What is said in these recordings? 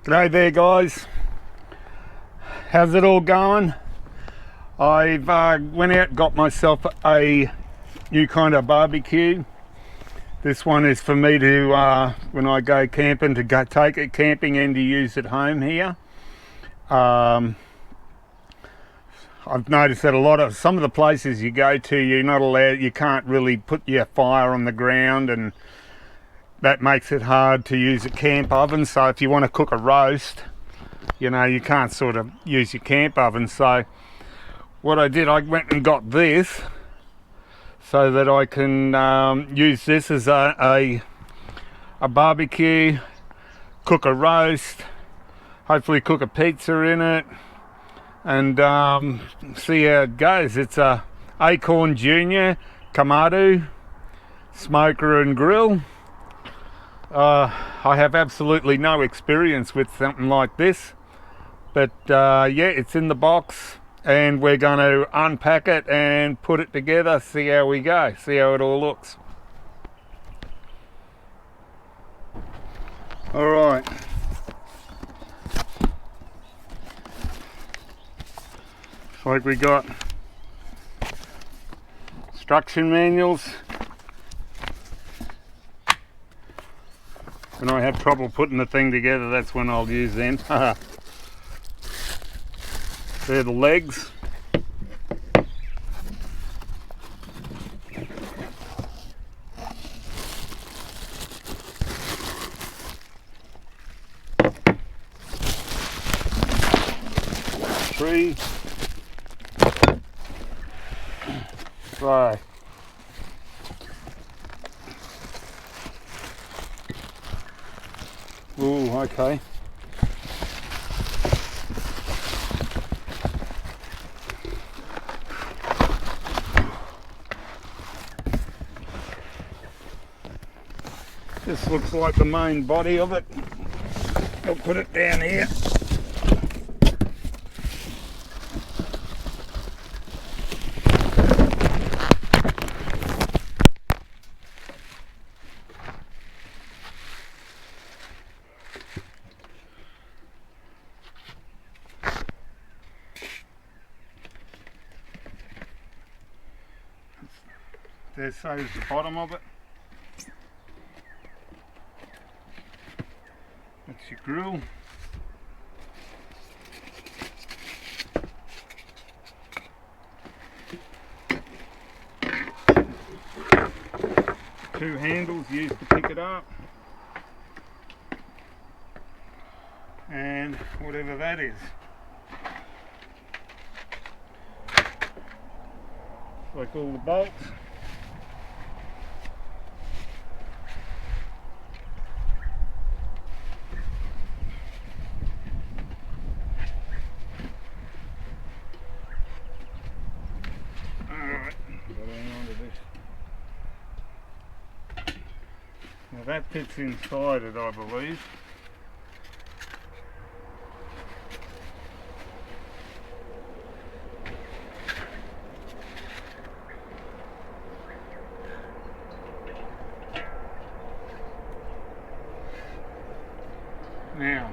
G'day there guys, how's it all going? I've went out and got myself a new kind of barbecue. This one is for me to, when I go camping, to go take it camping and to use at home here. I've noticed that some of the places you go to, you're not allowed, you can't really put your fire on the ground, and that makes it hard to use a camp oven. So if you want to cook a roast, you know, you can't sort of use your camp oven. So what I did, I went and got this so that I can use this as a barbecue, cook a roast, hopefully cook a pizza in it, and see how it goes. It's a Akorn Jr Kamado smoker and grill. I have absolutely no experience with something like this, but yeah, it's in the box and we're going to unpack it and put it together, see how we go, see how it all looks. All right. Like we got instruction manuals. When I have trouble putting the thing together, that's when I'll use them. They're the legs. Three. Right. Ooh, okay. This looks like the main body of it. I'll put it down here. There, so is the bottom of it. That's your grill. Two handles used to pick it up. And whatever that is. Like all the bolts. Now that fits inside it, I believe. Now,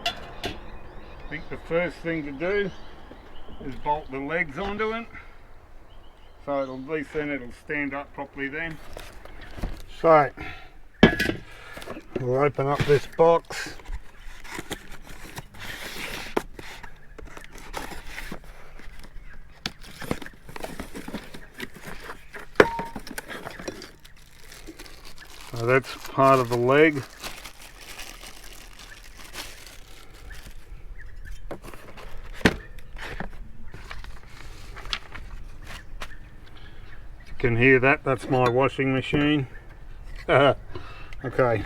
I think the first thing to do is bolt the legs onto it. So at least then it'll stand up properly then. So, we'll open up this box. So that's part of the leg. You can hear that, that's my washing machine. Okay.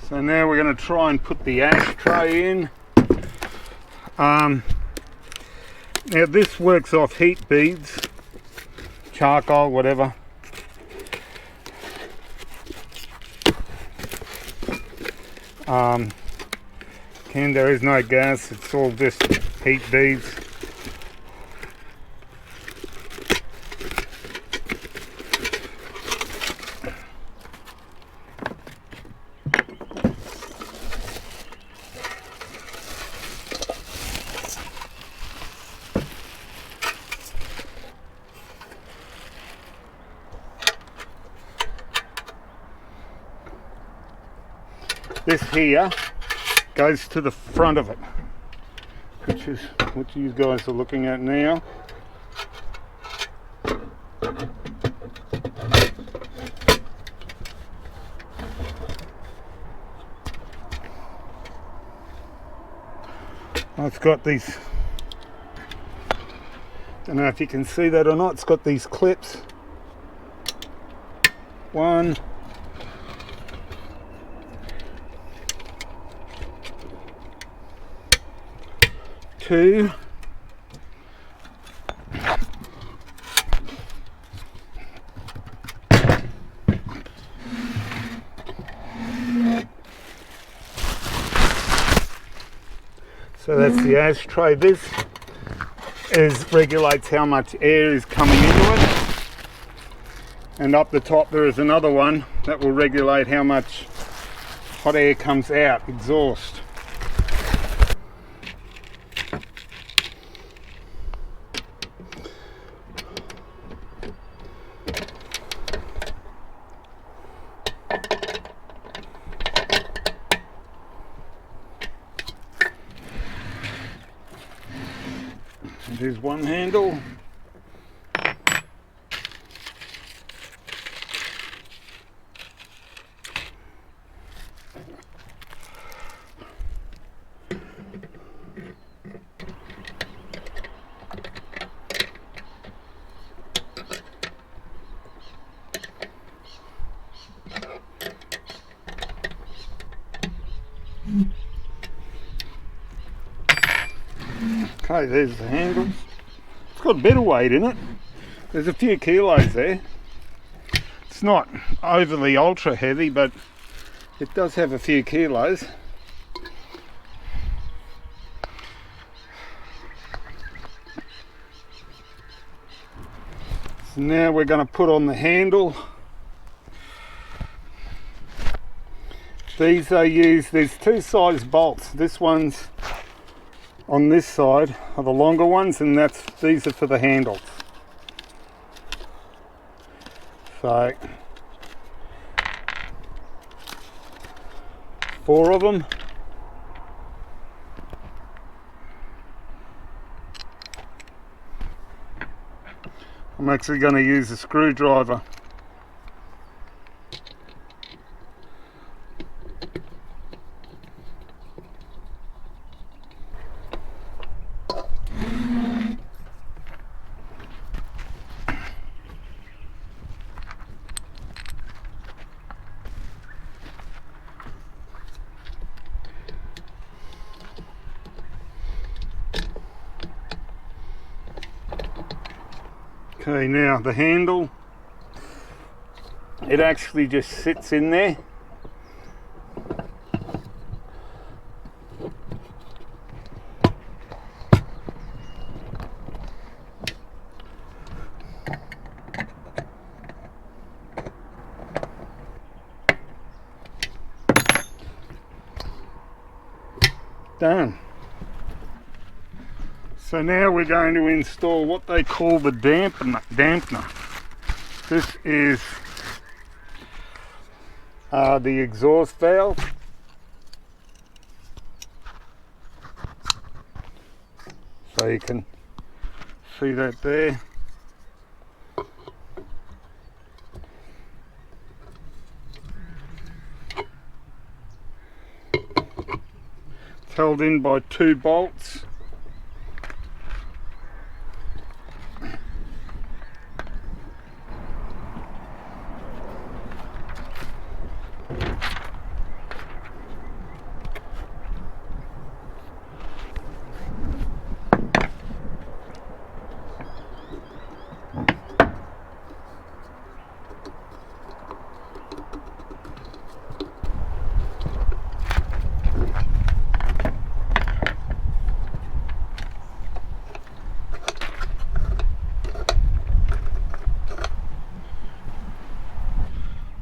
So now we're going to try and put the ashtray in. Now this works off heat beads, charcoal, whatever. There is no gas, it's all just heat beads. This here goes to the front of it, which is what you guys are looking at now. It's got these, don't know if you can see that or not, it's got these clips. 1, 2, so that's the ashtray. This regulates how much air is coming into it, and up the top there is another one that will regulate how much hot air comes out, exhaust. There's one handle. Okay, there's the handles. It's got a bit of weight in it. There's a few kilos there. It's not overly ultra heavy, but it does have a few kilos. So now we're going to put on the handle. These are used, there's two size bolts. This one's on this side are the longer ones, and these are for the handles. So 4 of them. I'm actually going to use a screwdriver. Okay, now the handle, it actually just sits in there. Done. So now we're going to install what they call the dampener. This is the exhaust valve. So you can see that there. It's held in by 2 bolts.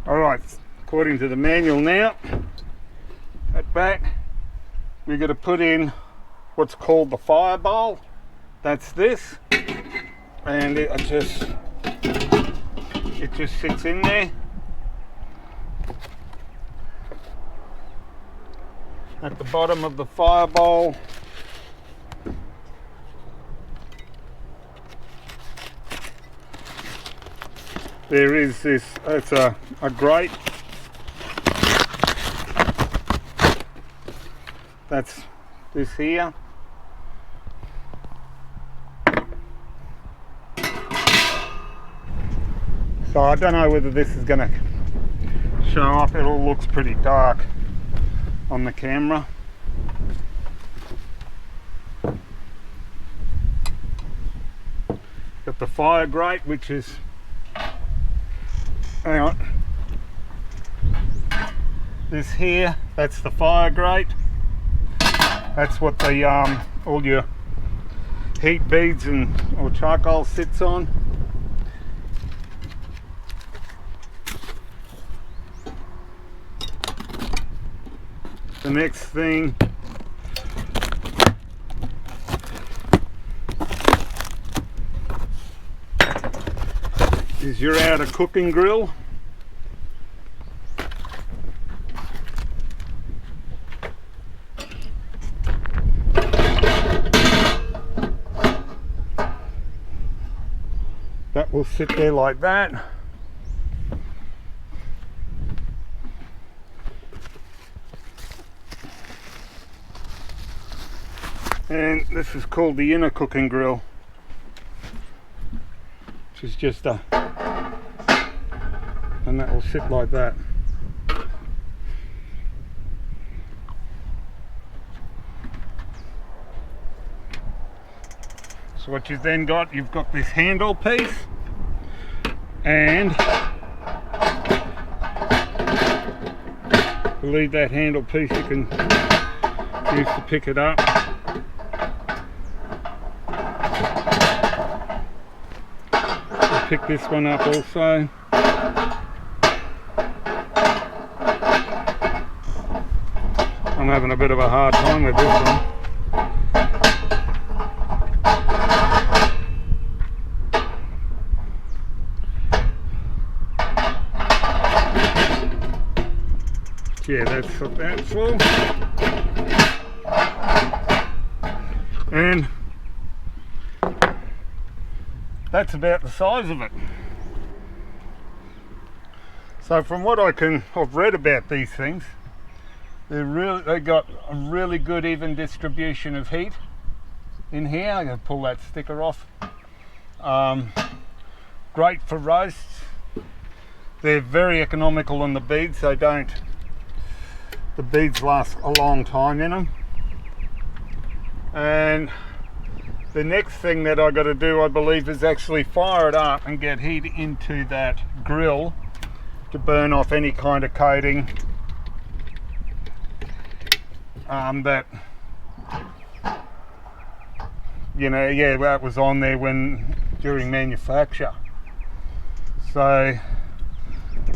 Alright, according to the manual now, at back, we're going to put in what's called the fire bowl. That's this, and it just sits in there. At the bottom of the fire bowl, there is this, it's a grate. That's this here. So I don't know whether this is going to show up. It all looks pretty dark on the camera. Got the fire grate, which is, hang on, this here, that's the fire grate. That's what the all your heat beads or charcoal sits on. The next thing is your outer cooking grill. That will sit there like that. And this is called the inner cooking grill, which is just and that will sit like that. So what you've then got, you've got this handle piece, and we'll leave that handle piece you can use to pick it up. We'll pick this one up also. I'm having a bit of a hard time with this one. Yeah, that's what that's for. And that's about the size of it. So from what I've read about these things, they got a really good even distribution of heat in here. I'm going to pull that sticker off. Great for roasts. They're very economical on the beads. The beads last a long time in them. And the next thing that I got to do, I believe, is actually fire it up and get heat into that grill to burn off any kind of coating that, you know, yeah, that was on there during manufacture. So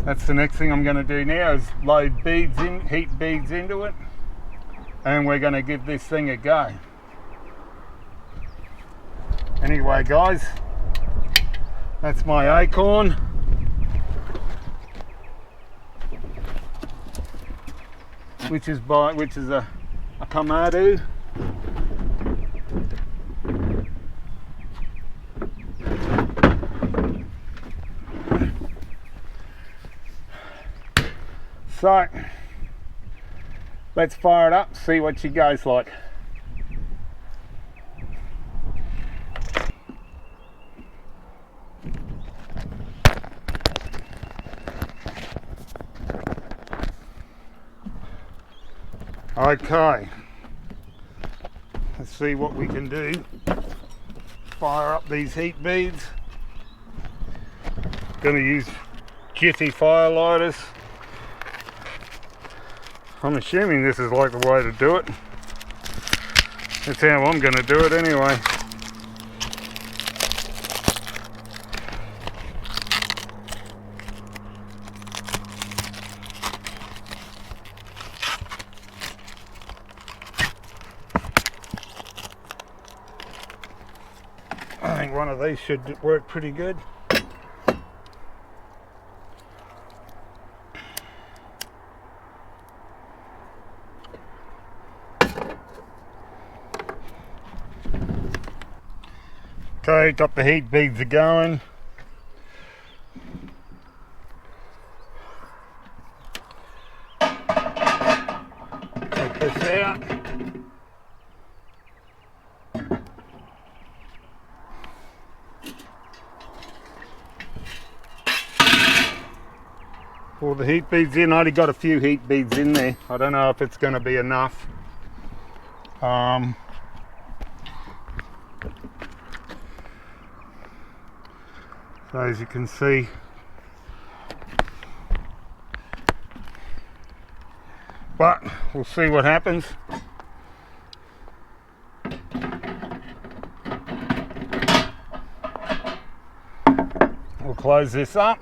that's the next thing I'm going to do now, is load heat beads into it, and we're going to give this thing a go. Anyway guys, that's my acorn. Which is a Kamado. So let's fire it up, see what she goes like. Okay, let's see what we can do. Fire up these heat beads. Going to use Jiffy fire lighters. I'm assuming this is like the way to do it. That's how I'm going to do it anyway. I think one of these should work pretty good. Okay, got the heat beads are going. Take this out. Pour the heat beads in. I already got a few heat beads in there. I don't know if it's going to be enough. So as you can see, but we'll see what happens. We'll close this up,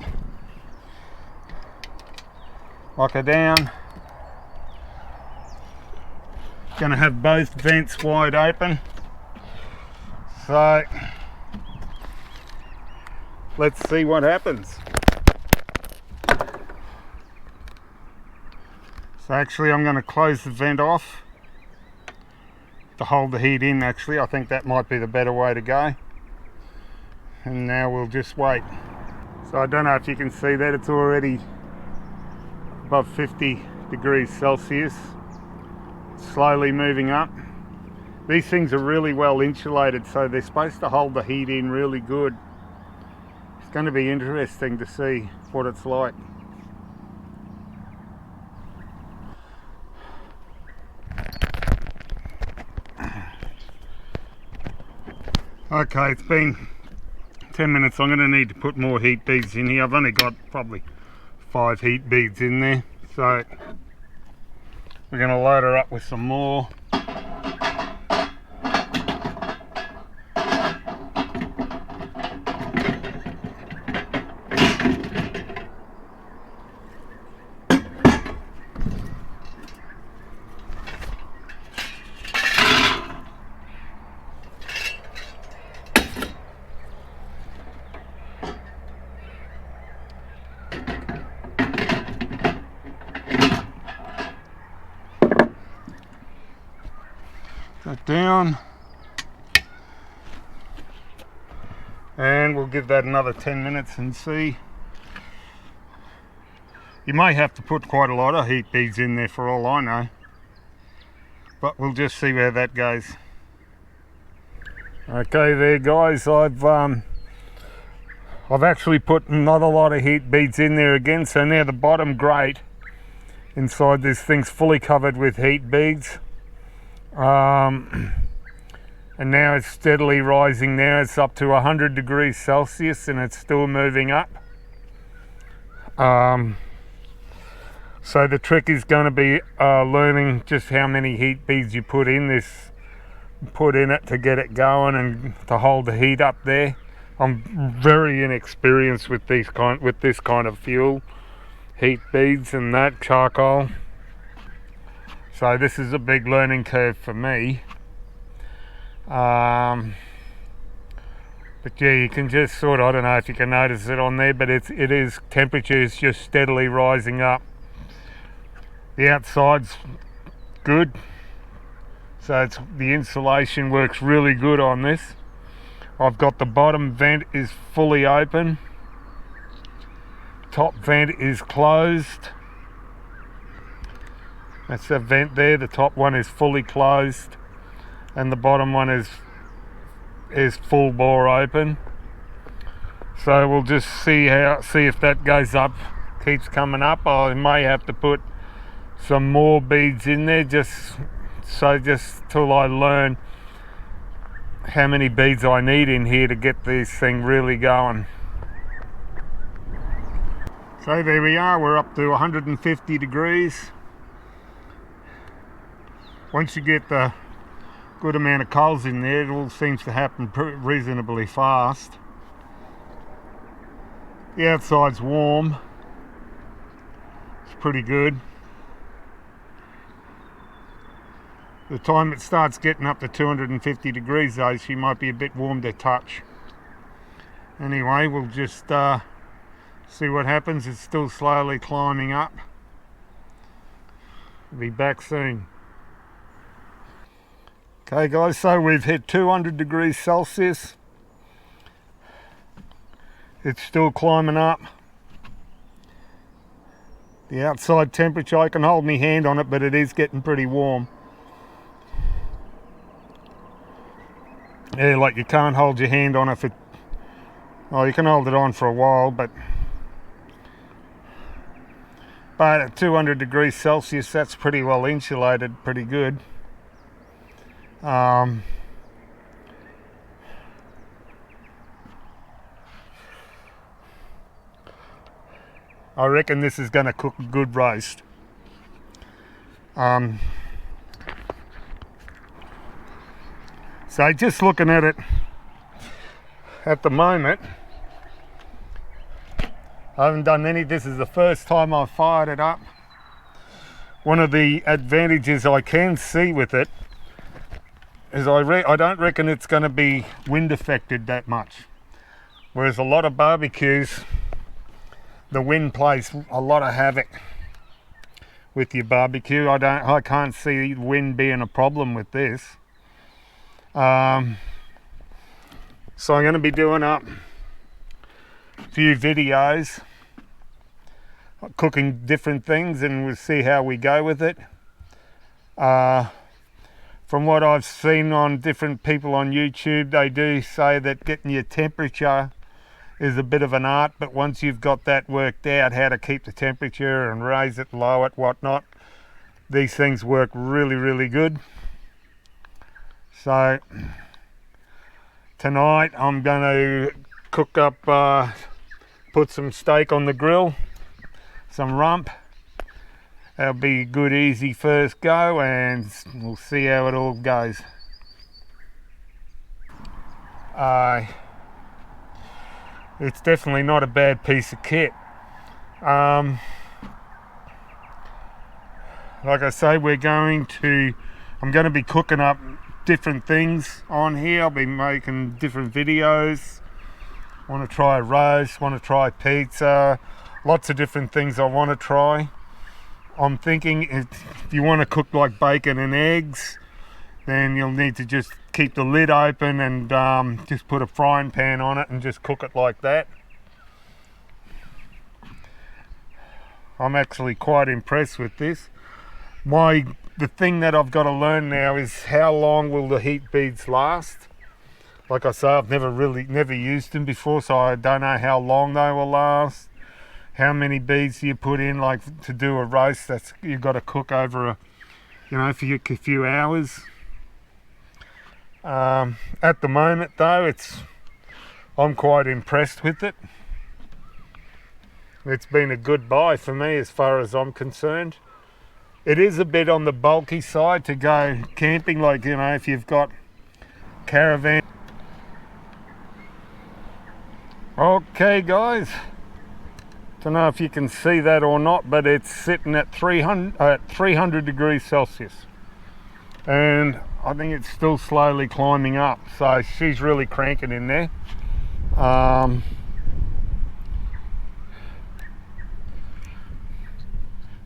lock her down. Gonna have both vents wide open, so let's see what happens. So actually I'm going to close the vent off to hold the heat in. Actually I think that might be the better way to go, and now we'll just wait. So I don't know if you can see that, it's already above 50 degrees Celsius, slowly moving up. These things are really well insulated, so they're supposed to hold the heat in really good. It's going to be interesting to see what it's like. Okay, it's been 10 minutes. I'm going to need to put more heat beads in here. I've only got probably 5 heat beads in there, so we're going to load her up with some more. That down, and we'll give that another 10 minutes and see. You may have to put quite a lot of heat beads in there for all I know, but we'll just see where that goes. Okay there guys, I've actually put not a lot of heat beads in there again, so now the bottom grate inside this thing's fully covered with heat beads. And now it's steadily rising. Now it's up to 100 degrees Celsius and it's still moving up. So the trick is going to be learning just how many heat beads you put in it to get it going and to hold the heat up there. I'm very inexperienced with this kind of fuel, heat beads and that, charcoal. So this is a big learning curve for me. But yeah, you can just sort of, I don't know if you can notice it on there, but temperature is just steadily rising up. The outside's good, so the insulation works really good on this. I've got the bottom vent is fully open, top vent is closed. That's the vent there. The top one is fully closed and the bottom one is full bore open. So we'll just see if that goes up, keeps coming up. I may have to put some more beads in there just till I learn how many beads I need in here to get this thing really going. So there we are, we're up to 150 degrees. Once you get the good amount of coals in there, it all seems to happen reasonably fast. The outside's warm, it's pretty good. The time it starts getting up to 250 degrees though, she might be a bit warm to touch. Anyway, we'll just see what happens. It's still slowly climbing up. We'll be back soon. Okay guys, so we've hit 200 degrees Celsius. It's still climbing up. The outside temperature, I can hold my hand on it, but it is getting pretty warm. Yeah, like you can't hold your hand on it for, well, you can hold it on for a while, but at 200 degrees Celsius, that's pretty well insulated, pretty good. I reckon this is going to cook a good roast. So just looking at it at the moment, I haven't done any. This is the first time I've fired it up. One of the advantages I can see with it is I don't reckon it's going to be wind affected that much. Whereas a lot of barbecues, the wind plays a lot of havoc with your barbecue. I can't see wind being a problem with this. So I'm going to be doing up a few videos cooking different things, and we'll see how we go with it. From what I've seen on different people on YouTube, they do say that getting your temperature is a bit of an art, but once you've got that worked out, how to keep the temperature and raise it, lower it, whatnot, these things work really, really good. So tonight I'm going to cook up, put some steak on the grill, some rump. That'll be a good easy first go, and we'll see how it all goes. It's definitely not a bad piece of kit. Like I say, I'm going to be cooking up different things on here. I'll be making different videos. Want to try a roast, want to try pizza, lots of different things I want to try. I'm thinking if you want to cook like bacon and eggs, then you'll need to just keep the lid open and just put a frying pan on it and just cook it like that. I'm actually quite impressed with this. The thing that I've got to learn now is how long will the heat beads last. Like I say, I've never used them before, so I don't know how long they will last. How many beads do you put in, like to do a roast? You've got to cook over for a few hours. At the moment though, I'm quite impressed with it. It's been a good buy for me as far as I'm concerned. It is a bit on the bulky side to go camping, like, if you've got caravan. Okay guys, don't know if you can see that or not, but it's sitting at 300 degrees Celsius. And I think it's still slowly climbing up, so she's really cranking in there.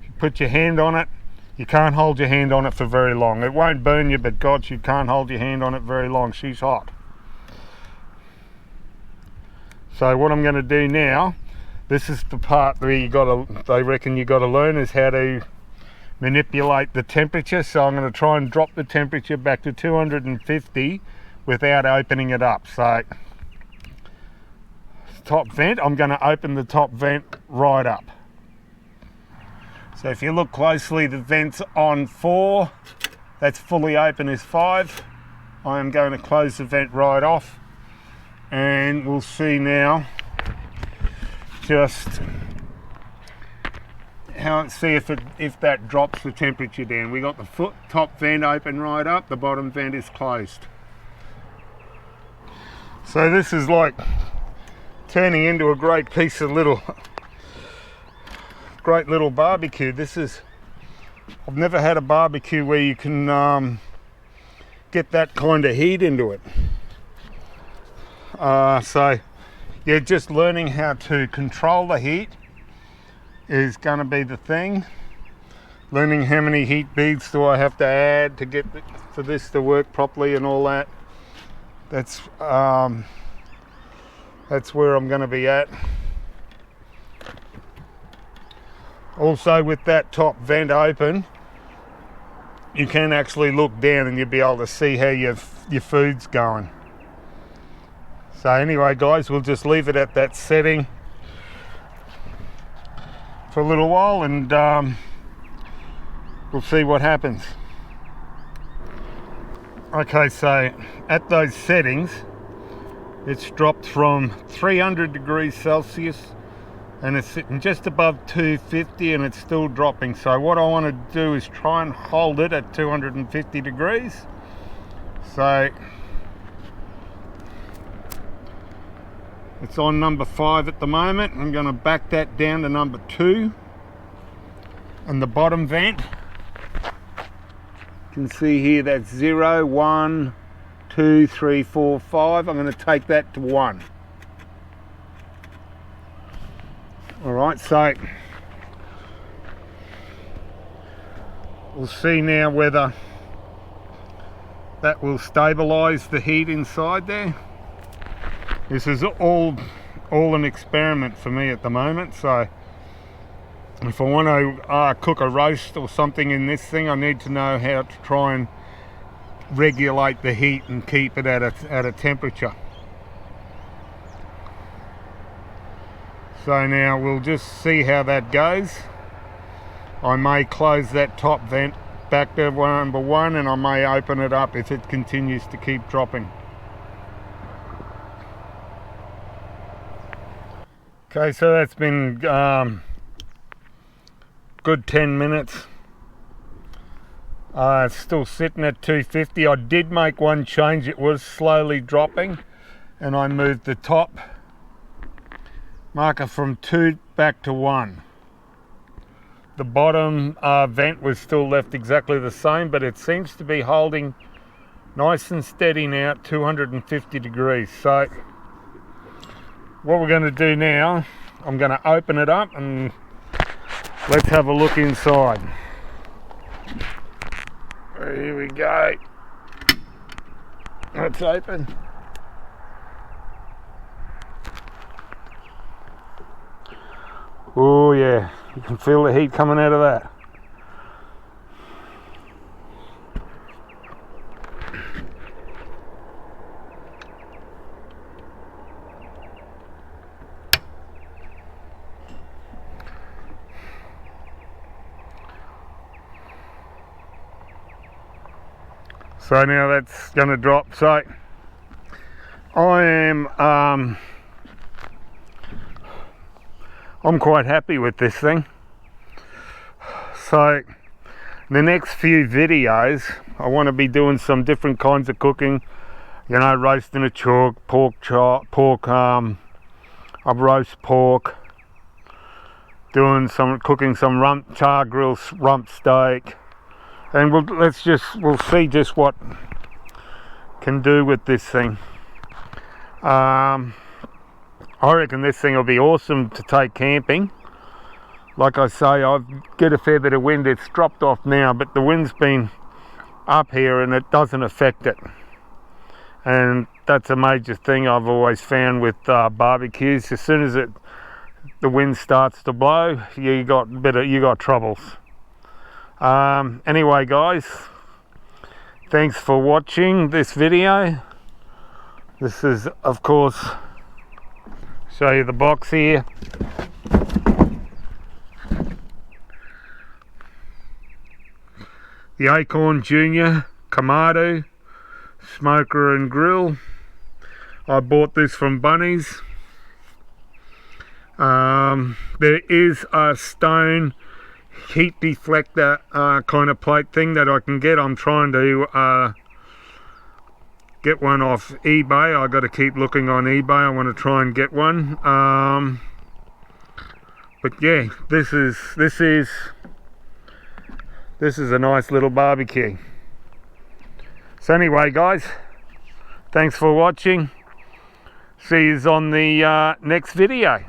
You put your hand on it, you can't hold your hand on it for very long. It won't burn you, but God, you can't hold your hand on it very long. She's hot. So what I'm going to do now, this is the part where they reckon you got to learn, is how to manipulate the temperature. So I'm going to try and drop the temperature back to 250 without opening it up. So top vent, I'm going to open the top vent right up. So if you look closely, the vent's on 4, that's fully open is 5. I am going to close the vent right off, and we'll see now just see if that drops the temperature down. We got the top vent open right up, the bottom vent is closed. So this is like turning into a great piece of great little barbecue. I've never had a barbecue where you can get that kind of heat into it. So yeah, just learning how to control the heat is going to be the thing. Learning how many heat beads do I have to add to get for this to work properly and all that. That's where I'm going to be at. Also, with that top vent open, you can actually look down and you'll be able to see how your food's going. So anyway guys, we'll just leave it at that setting for a little while, and we'll see what happens. Okay, so at those settings, it's dropped from 300 degrees Celsius and it's sitting just above 250, and it's still dropping. So what I want to do is try and hold it at 250 degrees. So it's on number 5 at the moment. I'm going to back that down to number 2. And the bottom vent, you can see here that's 0, 1, 2, 3, 4, 5. I'm going to take that to 1. Alright, so we'll see now whether that will stabilise the heat inside there. This is all an experiment for me at the moment. So if I want to cook a roast or something in this thing, I need to know how to try and regulate the heat and keep it at a temperature. So now we'll just see how that goes. I may close that top vent back to number 1, and I may open it up if it continues to keep dropping. Okay, so that's been good 10 minutes. It's still sitting at 250. I did make one change. It was slowly dropping, and I moved the top marker from 2 back to 1. The bottom vent was still left exactly the same, but it seems to be holding nice and steady now at 250 degrees. So what we're going to do now, I'm going to open it up and let's have a look inside. Here we go. It's open. Oh yeah, you can feel the heat coming out of that. So now that's going to drop. So I am I'm quite happy with this thing. So the next few videos I want to be doing some different kinds of cooking, you know, roasting a chalk, a roast pork, cooking some char grill rump steak, and we'll see just what can do with this thing. I reckon this thing will be awesome to take camping. Like I say, I get a fair bit of wind. It's dropped off now, but the wind's been up here and it doesn't affect it. And that's a major thing I've always found with barbecues. As soon as the wind starts to blow, you got troubles. Anyway guys, thanks for watching this video. This is, of course, show you the box here. The Akorn Jr Kamado Smoker and Grill. I bought this from Bunnies. There is a stone heat deflector kind of plate thing that I can get. I'm trying to get one off eBay. I got to keep looking on eBay. I want to try and get one. But yeah, this is a nice little barbecue. So anyway guys, thanks for watching. See you on the next video.